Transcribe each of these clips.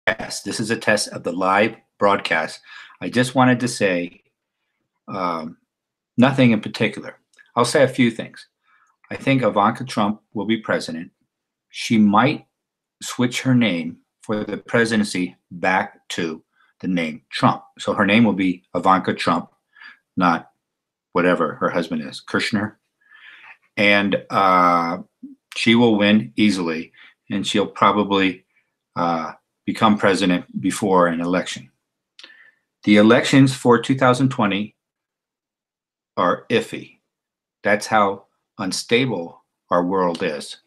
test. This is a test of the live broadcast. I just wanted to say um, nothing in particular. I'll say a few things. I think Ivanka Trump will be president. She might switch her name for the presidency back to the name Trump. So her name will be Ivanka Trump, not whatever her husband is, Kushner. And she will win easily, and she'll probably become president before an election. The elections for 2020 are iffy. That's how unstable our world is.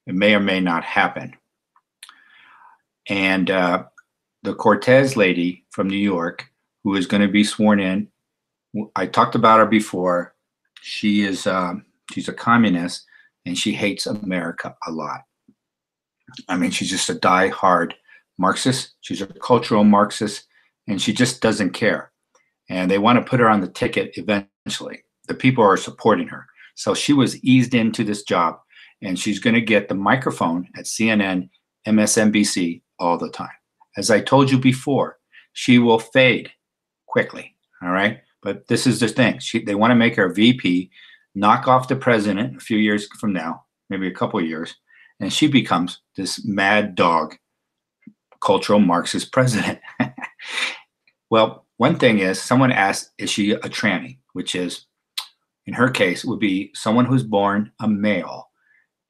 It may or may not happen. And the Cortez lady from New York, who is going to be sworn in, I talked about her before. She's a communist, and she hates America a lot. I mean, she's just a die-hard Marxist. She's a cultural Marxist, and she just doesn't care. And they want to put her on the ticket eventually. The people are supporting her. So she was eased into this job, and she's going to get the microphone at CNN, MSNBC all the time. As I told you before, she will fade quickly, all right? But this is the thing. They want to make her VP, knock off the president a few years from now, maybe a couple of years, and she becomes this mad dog, cultural Marxist president. Well, one thing is, someone asked, is she a tranny? Which is, in her case, would be someone who's born a male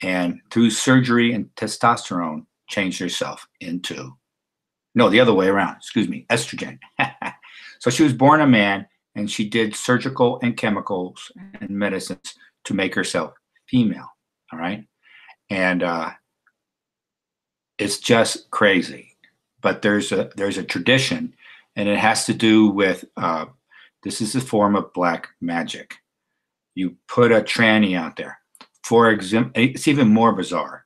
and through surgery and testosterone changed herself into, no, the other way around, excuse me, estrogen. So she was born a man, and she did surgical and chemicals and medicines to make herself female, all right? And it's just crazy. But there's a tradition, and it has to do with, this is a form of black magic. You put a tranny out there. For example, it's even more bizarre.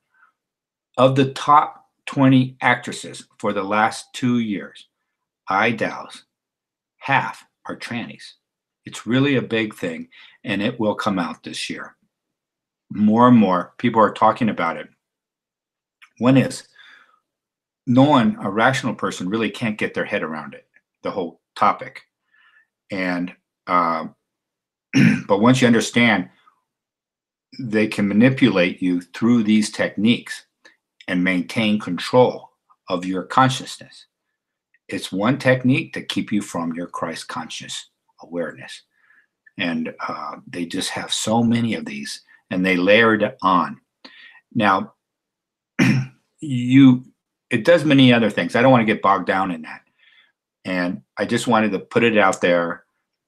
Of the top 20 actresses for the last 2 years, I doubt half are trannies. It's really a big thing, and it will come out this year. More and more people are talking about it. One is, no one, a rational person, really can't get their head around it, the whole topic. And but once you understand, they can manipulate you through these techniques and maintain control of your consciousness. It's one technique to keep you from your Christ conscious awareness. And they just have so many of these, and they layered it on. Now, it does many other things. I don't want to get bogged down in that. And I just wanted to put it out there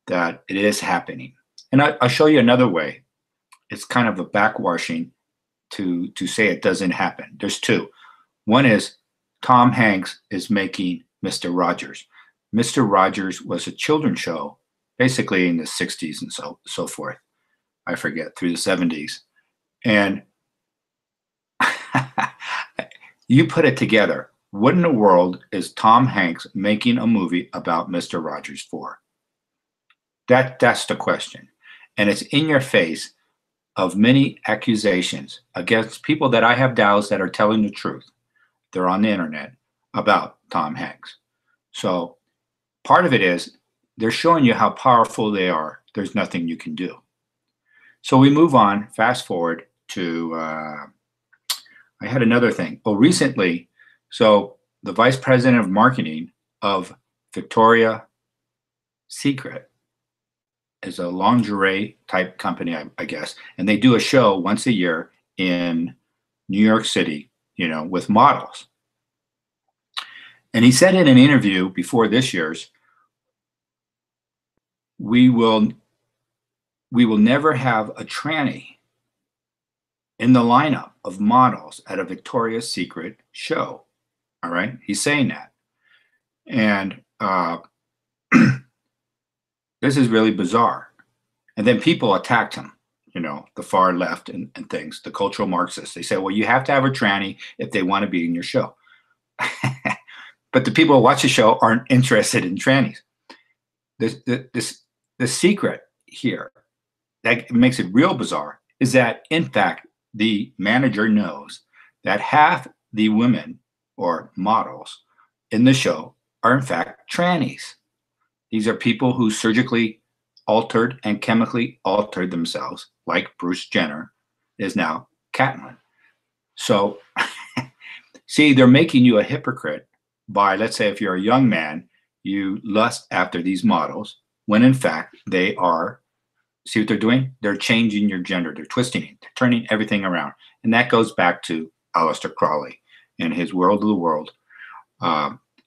that it is happening. And I'll show you another way. It's kind of a backwashing to say it doesn't happen. There's two. One is Tom Hanks is making Mr. Rogers. Mr. Rogers was a children's show, basically in the 60s and so forth. I forget, through the 70s. And you put it together. What in the world is Tom Hanks making a movie about Mr. Rogers for? That's the question. And it's in your face of many accusations against people that I have doubts that are telling the truth. They're on the internet about Tom Hanks. So part of it is they're showing you how powerful they are. There's nothing you can do. So we move on, fast forward to, I had another thing. Well, recently, so the vice president of marketing of Victoria's Secret is a lingerie type company, I guess. And they do a show once a year in New York City, with models. And he said in an interview before this year's, we will never have a tranny in the lineup of models at a Victoria's Secret show. All right. He's saying that. And this is really bizarre. And then people attacked him, the far left and things, the cultural Marxists. They say, well, you have to have a tranny if they want to be in your show. But the people who watch the show aren't interested in trannies. The secret here that makes it real bizarre is that, in fact, the manager knows that half the women or models in the show are in fact trannies. These are people who surgically altered and chemically altered themselves, like Bruce Jenner is now Catelyn. So, see, they're making you a hypocrite by, let's say, if you're a young man, you lust after these models, when in fact they are, see what they're doing? They're changing your gender. They're twisting it. They're turning everything around. And that goes back to Aleister Crowley and his World of the World.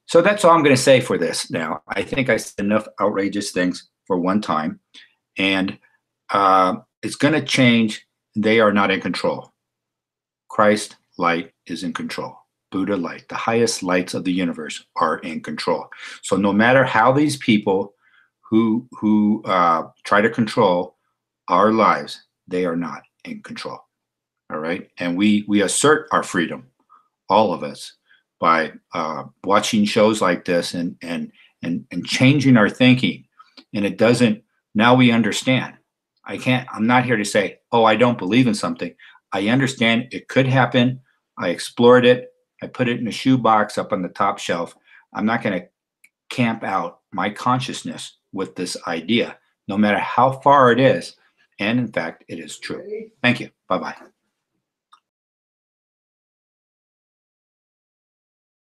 So that's all I'm going to say for this now. I think I said enough outrageous things for one time. And it's going to change. They are not in control. Christ light is in control. Buddha light, the highest lights of the universe, are in control. So no matter how these people who try to control our lives, they are not in control. All right. And we assert our freedom, all of us, by watching shows like this and changing our thinking. And it doesn't, now we understand. I'm not here to say, oh, I don't believe in something. I understand it could happen. I explored it. I put it in a shoebox up on the top shelf. I'm not going to camp out my consciousness with this idea, no matter how far it is. And in fact, it is true. Thank you. Bye-bye.